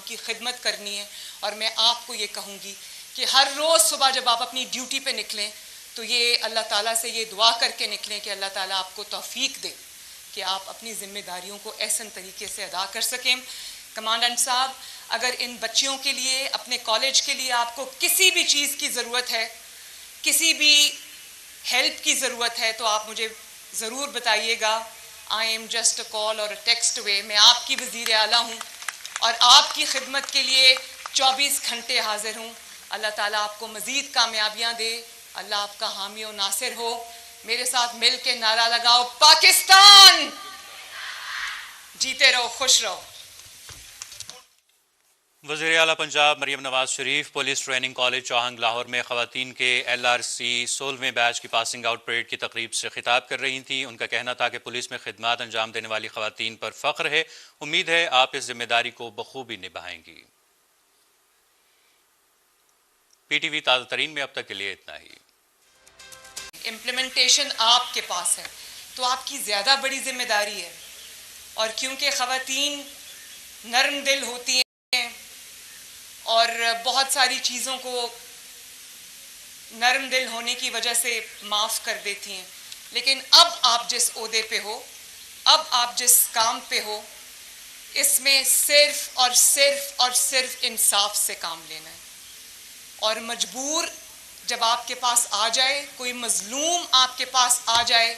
کی خدمت کرنی ہے. اور میں آپ کو یہ کہوں گی کہ ہر روز صبح جب آپ اپنی ڈیوٹی پہ نکلیں تو یہ اللہ تعالیٰ سے یہ دعا کر کے نکلیں کہ اللہ تعالیٰ آپ کو توفیق دے کہ آپ اپنی ذمہ داریوں کو احسن طریقے سے ادا کر سکیں. کمانڈنٹ صاحب، اگر ان بچیوں کے لیے، اپنے کالج کے لیے آپ کو کسی بھی چیز کی ضرورت ہے، کسی بھی ہیلپ کی ضرورت ہے تو آپ مجھے ضرور بتائیے گا. آئی ایم جسٹ اے کال اور اے ٹیکسٹ اوے. میں آپ کی وزیر اعلیٰ ہوں اور آپ کی خدمت کے لیے 24 گھنٹے حاضر ہوں. اللہ تعالیٰ آپ کو مزید کامیابیاں دے. اللہ آپ کا حامی و ناصر ہو. میرے ساتھ مل کے نعرہ لگاؤ، پاکستان جیتے رہو، خوش رہو. وزیر اعلیٰ Punjab Maryam Nawaz Sharif police training college چوہنگ Lahore میں خواتین کے LRC 16ویں بیچ کی پاسنگ آؤٹ پریڈ کی تقریب سے خطاب کر رہی تھیں. ان کا کہنا تھا کہ پولیس میں خدمات انجام دینے والی خواتین پر فخر ہے. امید ہے آپ اس ذمہ داری کو بخوبی نبھائیں گی. PTV تازہ ترین میں اب تک کے لیے اتنا ہی. امپلیمنٹیشن آپ کے پاس ہے تو آپ کی زیادہ بڑی ذمہ داری ہے. اور کیونکہ خواتین نرم دل ہوتی ہیں اور بہت ساری چیزوں کو نرم دل ہونے کی وجہ سے معاف کر دیتی ہیں، لیکن اب آپ جس عہدے پہ ہو، اب آپ جس کام پہ ہو، اس میں صرف انصاف سے کام لینا ہے. اور مجبور جب آپ کے پاس آ جائے، کوئی مظلوم آپ کے پاس آ جائے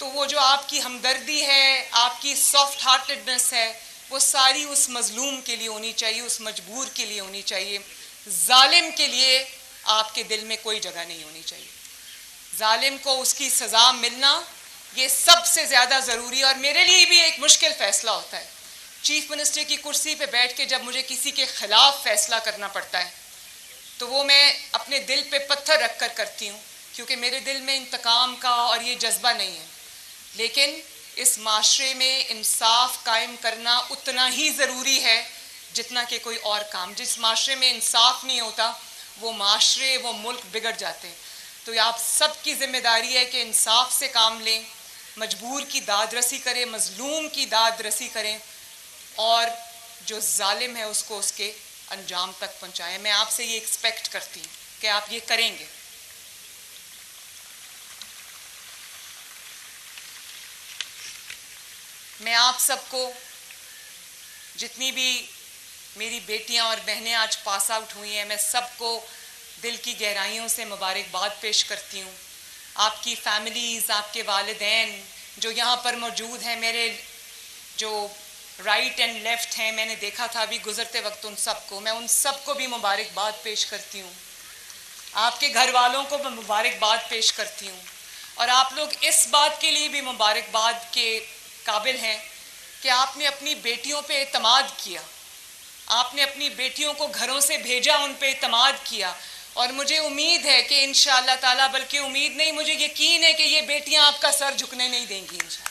تو وہ جو آپ کی ہمدردی ہے، آپ کی سافٹ ہارٹڈنس ہے، وہ ساری اس مظلوم کے لیے ہونی چاہیے، اس مجبور کے لیے ہونی چاہیے. ظالم کے لیے آپ کے دل میں کوئی جگہ نہیں ہونی چاہیے. ظالم کو اس کی سزا ملنا یہ سب سے زیادہ ضروری ہے. اور میرے لیے بھی ایک مشکل فیصلہ ہوتا ہے چیف منسٹر کی کرسی پہ بیٹھ کے جب مجھے کسی کے خلاف فیصلہ کرنا پڑتا ہے تو وہ میں اپنے دل پہ پتھر رکھ کر کرتی ہوں، کیونکہ میرے دل میں انتقام کا اور یہ جذبہ نہیں ہے. لیکن اس معاشرے میں انصاف قائم کرنا اتنا ہی ضروری ہے جتنا کہ کوئی اور کام. جس معاشرے میں انصاف نہیں ہوتا وہ معاشرے، وہ ملک بگڑ جاتے ہیں. تو آپ سب کی ذمہ داری ہے کہ انصاف سے کام لیں، مجبور کی داد رسی کریں، مظلوم کی داد رسی کریں، اور جو ظالم ہے اس کو اس کے انجام تک پہنچائیں. میں آپ سے یہ ایکسپیکٹ کرتی ہوں کہ آپ یہ کریں گے. میں آپ سب کو، جتنی بھی میری بیٹیاں اور بہنیں آج پاس آؤٹ ہوئی ہیں، میں سب کو دل کی گہرائیوں سے مبارکباد پیش کرتی ہوں. آپ کی فیملیز، آپ کے والدین جو یہاں پر موجود ہیں، میرے جو رائٹ اینڈ لیفٹ ہیں، میں نے دیکھا تھا ابھی گزرتے وقت ان سب کو، میں ان سب کو بھی مبارکباد پیش کرتی ہوں. آپ کے گھر والوں کو میں مبارکباد پیش کرتی ہوں. اور آپ لوگ اس بات کے لیے بھی مبارکباد کے قابل ہیں کہ آپ نے اپنی بیٹیوں پہ اعتماد کیا، آپ نے اپنی بیٹیوں کو گھروں سے بھیجا، ان پہ اعتماد کیا. اور مجھے امید ہے کہ انشاءاللہ تعالیٰ، بلکہ امید نہیں، مجھے یقین ہے کہ یہ بیٹیاں آپ کا سر جھکنے نہیں دیں گی انشاءاللہ.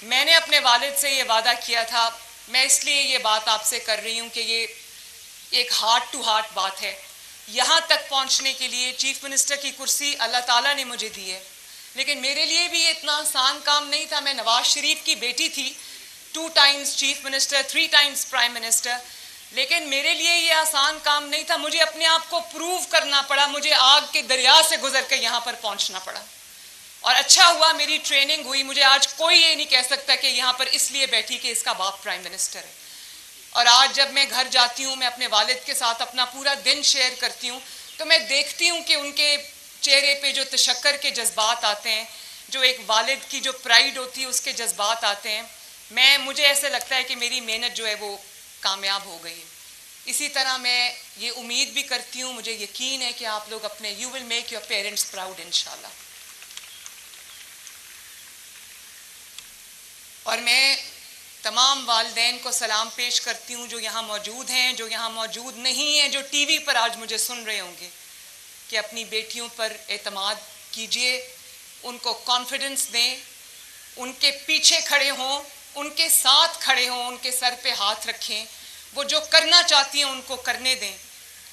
میں نے اپنے والد سے یہ وعدہ کیا تھا. میں اس لیے یہ بات آپ سے کر رہی ہوں کہ یہ ایک ہارٹ ٹو ہارٹ بات ہے. یہاں تک پہنچنے کے لیے چیف منسٹر کی کرسی اللہ تعالیٰ نے مجھے دی ہے، لیکن میرے لیے بھی یہ اتنا آسان کام نہیں تھا. میں نواز شریف کی بیٹی تھی، 2 Times chief minister, 3 Times prime minister, لیکن میرے لیے یہ آسان کام نہیں تھا. مجھے اپنے آپ کو پروو کرنا پڑا، مجھے آگ کے دریا سے گزر کے یہاں پر پہنچنا پڑا. اور اچھا ہوا میری ٹریننگ ہوئی. مجھے آج کوئی یہ نہیں کہہ سکتا کہ یہاں پر اس لیے بیٹھی کہ اس کا باپ پرائم منسٹر ہے. اور آج جب میں گھر جاتی ہوں، میں اپنے والد کے ساتھ اپنا پورا دن شیئر کرتی ہوں، تو میں دیکھتی ہوں کہ ان کے چہرے پہ جو تشکر کے جذبات آتے ہیں، جو ایک والد کی جو پرائیڈ ہوتی ہے اس کے جذبات آتے ہیں. مجھے ایسے لگتا ہے کہ میری محنت جو ہے وہ کامیاب ہو گئی ہے. اسی طرح میں یہ امید بھی کرتی ہوں، مجھے یقین ہے کہ آپ لوگ اپنے you will make your parents proud انشاءاللہ. اور میں تمام والدین کو سلام پیش کرتی ہوں جو یہاں موجود ہیں، جو یہاں موجود نہیں ہیں، جو ٹی وی پر آج مجھے سن رہے ہوں گے، کہ اپنی بیٹیوں پر اعتماد کیجئے، ان کو کانفیڈنس دیں، ان کے پیچھے کھڑے ہوں، ان کے ساتھ کھڑے ہوں، ان کے سر پہ ہاتھ رکھیں، وہ جو کرنا چاہتی ہیں ان کو کرنے دیں.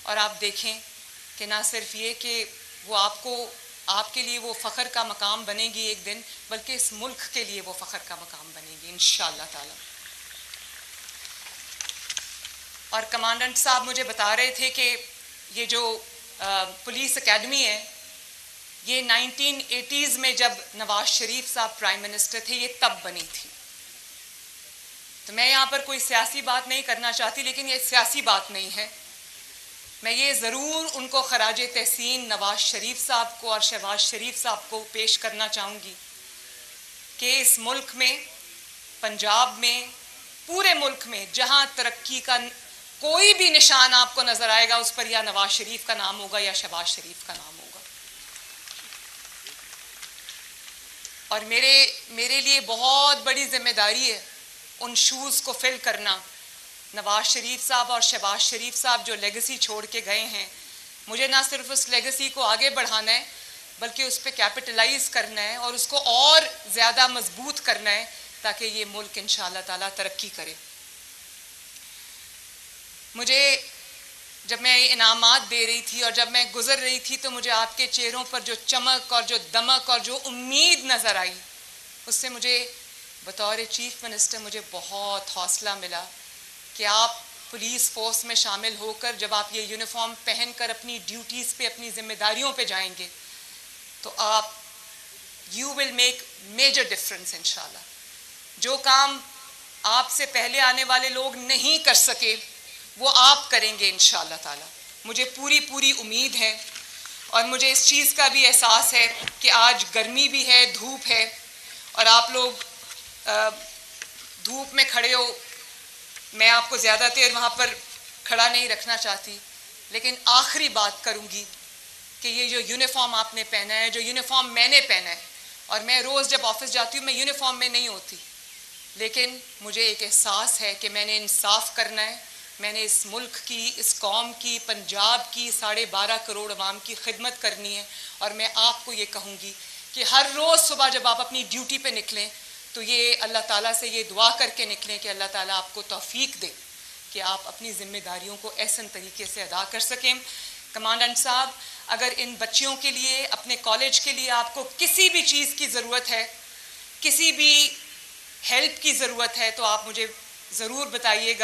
اور آپ دیکھیں کہ نہ صرف یہ کہ وہ آپ کے لیے وہ فخر کا مقام بنے گی ایک دن، بلکہ اس ملک کے لیے وہ فخر کا مقام بنے گی انشاءاللہ تعالی. اور کمانڈنٹ صاحب مجھے بتا رہے تھے کہ یہ جو پولیس اکیڈمی ہے یہ 1980s میں جب نواز شریف صاحب پرائم منسٹر تھے یہ تب بنی تھی. تو میں یہاں پر کوئی سیاسی بات نہیں کرنا چاہتی، لیکن یہ سیاسی بات نہیں ہے. میں یہ ضرور ان کو خراج تحسین نواز شریف صاحب کو اور شہباز شریف صاحب کو پیش کرنا چاہوں گی کہ اس ملک میں، پنجاب میں، پورے ملک میں جہاں ترقی کا کوئی بھی نشان آپ کو نظر آئے گا اس پر یا نواز شریف کا نام ہوگا یا شہباز شریف کا نام ہوگا. اور میرے لیے بہت بڑی ذمہ داری ہے ان شوز کو فل کرنا. نواز شریف صاحب اور شہباز شریف صاحب جو لیگسی چھوڑ کے گئے ہیں، مجھے نہ صرف اس لیگسی کو آگے بڑھانا ہے بلکہ اس پہ کیپٹلائز کرنا ہے اور اس کو اور زیادہ مضبوط کرنا ہے تاکہ یہ ملک انشاءاللہ تعالیٰ ترقی کرے. مجھے جب میں انعامات دے رہی تھی اور جب میں گزر رہی تھی تو مجھے آپ کے چہروں پر جو چمک اور جو دمک اور جو امید نظر آئی، اس سے مجھے بطور چیف منسٹر مجھے بہت حوصلہ ملا کہ آپ پولیس فورس میں شامل ہو کر جب آپ یہ یونیفارم پہن کر اپنی ڈیوٹیز پہ، اپنی ذمہ داریوں پہ جائیں گے تو you will make major difference انشاءاللہ. جو کام آپ سے پہلے آنے والے لوگ نہیں کر سکے وہ آپ کریں گے انشاءاللہ تعالی. مجھے پوری امید ہے اور مجھے اس چیز کا بھی احساس ہے کہ آج گرمی بھی ہے، دھوپ ہے اور آپ لوگ دھوپ میں کھڑے ہو. میں آپ کو زیادہ دیر وہاں پر کھڑا نہیں رکھنا چاہتی، لیکن آخری بات کروں گی کہ یہ جو یونیفارم آپ نے پہنا ہے، جو یونیفارم میں نے پہنا ہے، اور میں روز جب آفس جاتی ہوں میں یونیفارم میں نہیں ہوتی، لیکن مجھے ایک احساس ہے کہ میں نے انصاف کرنا ہے. میں نے اس ملک کی، اس قوم کی، پنجاب کی 12.5 کروڑ عوام کی خدمت کرنی ہے. اور میں آپ کو یہ کہوں گی کہ ہر روز صبح جب آپ اپنی ڈیوٹی پہ نکلیں تو یہ اللہ تعالیٰ سے یہ دعا کر کے نکلیں کہ اللہ تعالیٰ آپ کو توفیق دے کہ آپ اپنی ذمہ داریوں کو احسن طریقے سے ادا کر سکیں. کمانڈنٹ صاحب، اگر ان بچیوں کے لیے، اپنے کالج کے لیے آپ کو کسی بھی چیز کی ضرورت ہے، کسی بھی ہیلپ کی ضرورت ہے تو آپ مجھے ضرور بتائیے گا.